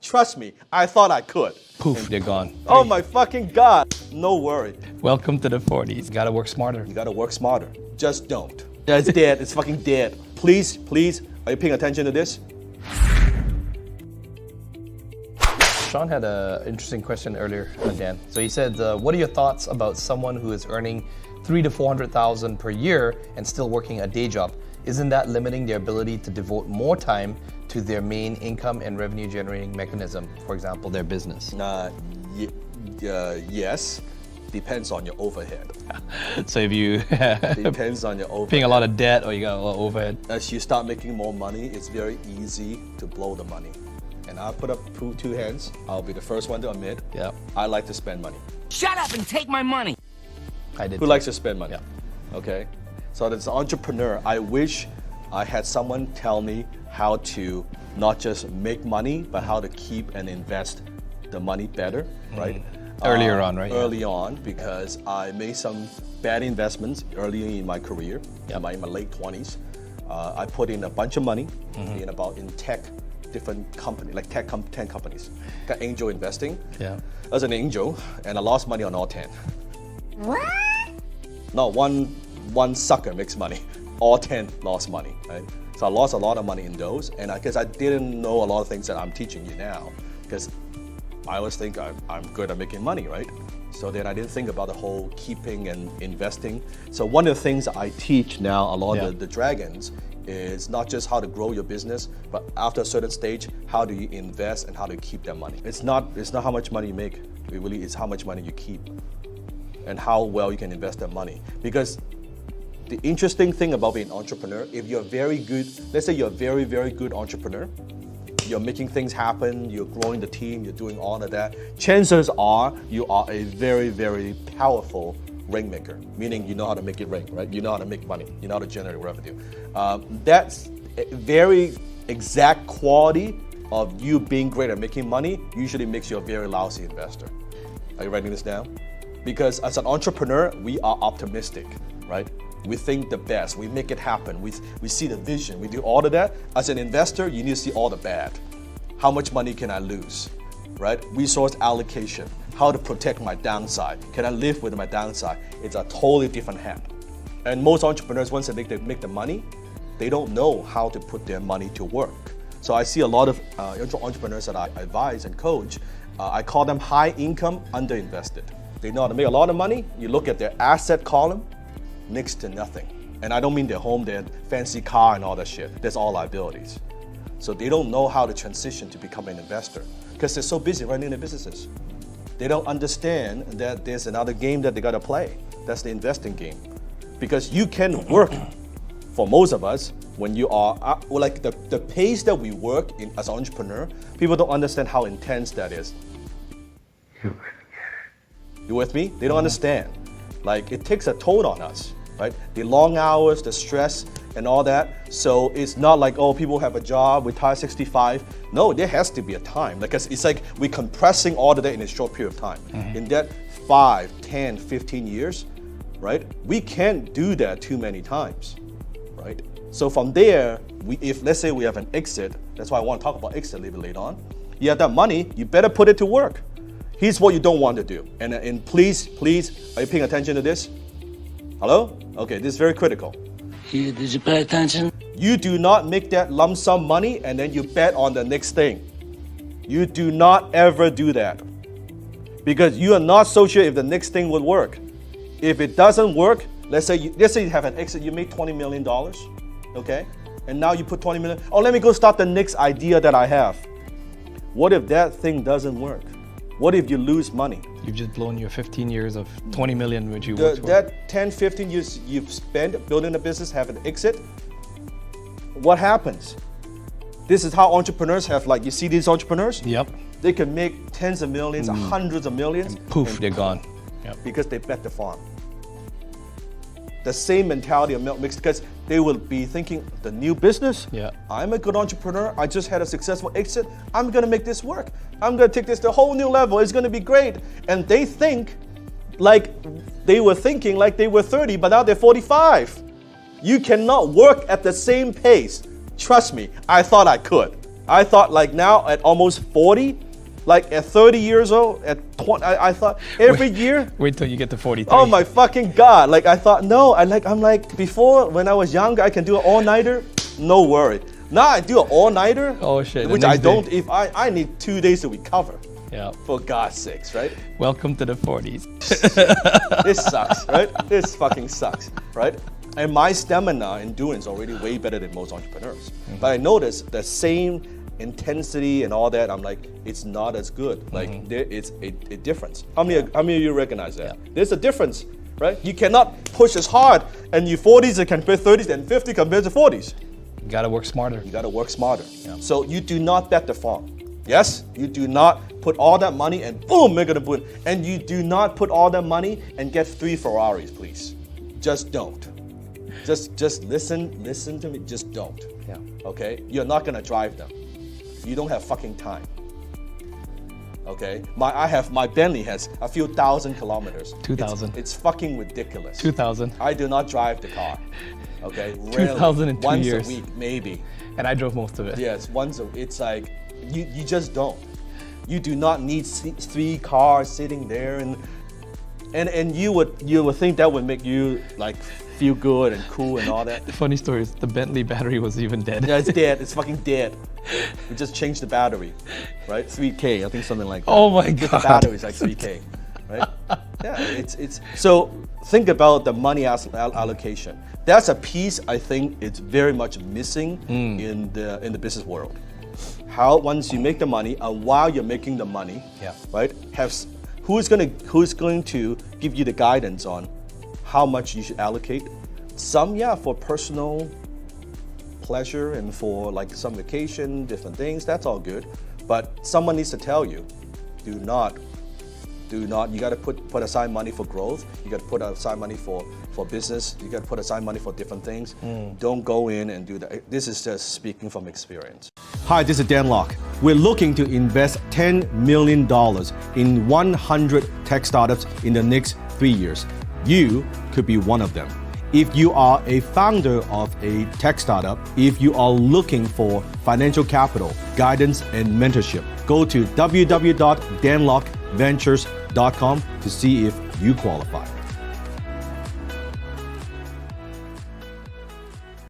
Trust me, I thought I could. Poof, they're gone. Oh my fucking God. No worry. Welcome to the 40s. You gotta work smarter. You gotta work smarter. Just don't. It's dead. It's fucking dead. Please, are you paying attention to this? Sean had an interesting question earlier, Dan. So he said, what are your thoughts about someone who is earning $300,000 to $400,000 per year and still working a day job? Isn't that limiting their ability to devote more time to their main income and revenue generating mechanism, for example, their business? Yes. Depends on your overhead. So if you Depends on your overhead. paying a lot of debt or you got a lot of overhead. As you start making more money, it's very easy to blow the money. And I'll put up two hands. I'll be the first one to admit. Yeah. I like to spend money. Shut up and take my money. I did. Who likes to spend money? Yeah. Okay. So as an entrepreneur, I wish I had someone tell me how to not just make money, but how to keep and invest the money better, right? Earlier on, right? Early on, because I made some bad investments early in my career, in my late 20s. I put in a bunch of money in tech, different companies, like 10 companies. Got angel investing as an angel, and I lost money on all 10. What? Not one sucker makes money. All 10 lost money, right? So I lost a lot of money in those, and I guess I didn't know a lot of things that I'm teaching you now, because I always think I'm good at making money, right? So then I didn't think about the whole keeping and investing. So one of the things I teach now, a lot of the dragons, is not just how to grow your business, but after a certain stage, how do you invest and how to keep that money? It's not how much money you make. It really is how much money you keep and how well you can invest that money. Because the interesting thing about being an entrepreneur, if you're very good, let's say you're a very, very good entrepreneur, you're making things happen, you're growing the team, you're doing all of that, chances are you are a very, very powerful rainmaker, meaning you know how to make it rain, right? You know how to make money, you know how to generate revenue. That's a very exact quality of you being great at making money usually makes you a very lousy investor. Are you writing this down? Because as an entrepreneur, we are optimistic, right? We think the best, we make it happen, we see the vision, we do all of that. As an investor, you need to see all the bad. How much money can I lose, right? Resource allocation, how to protect my downside. Can I live with my downside? It's a totally different hand. And most entrepreneurs, once they make the money, they don't know how to put their money to work. So I see a lot of entrepreneurs that I advise and coach, I call them high income, underinvested. They know how to make a lot of money. You look at their asset column, next to nothing. And I don't mean their home, their fancy car and all that shit. That's all liabilities. So they don't know how to transition to become an investor because they're so busy running their businesses. They don't understand that there's another game that they gotta play. That's the investing game. Because you can work, for most of us, when you are, like the pace that we work in as an entrepreneur, people don't understand how intense that is. You with me? They don't understand. Like it takes a toll on us. Right? The long hours, the stress, and all that. So it's not like, oh, people have a job, retire 65. No, there has to be a time. Because it's like we're compressing all of that in a short period of time. In that 5, 10, 15 years, right? We can't do that too many times, right? So from there, if let's say we have an exit, that's why I want to talk about exit a little bit later on. You have that money, you better put it to work. Here's what you don't want to do. And please, are you paying attention to this? Hello? Okay, this is very critical. Did you pay attention? You do not make that lump sum money and then you bet on the next thing. You do not ever do that. Because you are not so sure if the next thing will work. If it doesn't work, let's say you have an exit, you make $20 million, okay? And now you put $20 million, oh, let me go start the next idea that I have. What if that thing doesn't work? What if you lose money? You've just blown your 15 years of 20 million which you worked for. That 10, 15 years you've spent building a business, have an exit, what happens? This is how entrepreneurs have, like, you see these entrepreneurs? Yep. They can make tens of millions, hundreds of millions. And poof, they're gone. Yep. Because they bet the farm. The same mentality of milk mix, because they will be thinking, the new business, I'm a good entrepreneur, I just had a successful exit, I'm gonna make this work. I'm gonna take this to a whole new level, it's gonna be great. And they think like they were thinking like they were 30, but now they're 45. You cannot work at the same pace. Trust me, I thought I could. I thought like now at almost 40, like at 30 years old, at 20, I thought every year. Wait till you get to 43. Oh my fucking God. Like I thought, no, I'm like, before when I was younger, I can do an all-nighter, no worry. Now I do an all-nighter, Oh shit. which I don't, if I need 2 days to recover. Yeah. For God's sakes, right? Welcome to the 40s. This sucks, right? This fucking sucks, right? And my stamina endurance already way better than most entrepreneurs. But I noticed the same intensity and all that, I'm like, it's not as good. Like there is a difference. How many of you recognize that? Yeah. There's a difference, right? You cannot push as hard and your 40s compare 30s and 50 compared to 40s. You gotta work smarter. You gotta work smarter. Yeah. So you do not bet the farm. Yes, you do not put all that money and boom, make it a boom. And you do not put all that money and get 3 Ferraris, please. Just don't. Just listen to me, just don't. Yeah. Okay? You're not gonna drive them. You don't have fucking time. Okay? My Bentley has a few thousand kilometers. 2,000. It's fucking ridiculous. 2,000. I do not drive the car. Okay? 2,000 in 2 once years. a week, maybe. And I drove most of it. Yes, it's like, you just don't. You do not need 3 cars sitting there and you would think that would make you like feel good and cool and all that. The funny story is the Bentley battery was even dead. Yeah, it's dead. It's fucking dead. We just changed the battery, right? 3K, I think something like that. Oh my The God. battery is like 3K, right? Yeah, it's so think about the money allocation. That's a piece I think it's very much missing in the business world. How once you make the money and while you're making the money, Yeah. right? Who's going to give you the guidance on how much you should allocate? Some, yeah, for personal pleasure and for like some vacation, different things, that's all good. But someone needs to tell you, do not, you gotta put aside money for growth, you gotta put aside money for business, you gotta put aside money for different things. Don't go in and do that. This is just speaking from experience. Hi, this is Dan Lok. We're looking to invest $10 million in 100 tech startups in the next 3 years. You could be one of them. If you are a founder of a tech startup, if you are looking for financial capital, guidance, and mentorship, go to www.danlokventures.com to see if you qualify.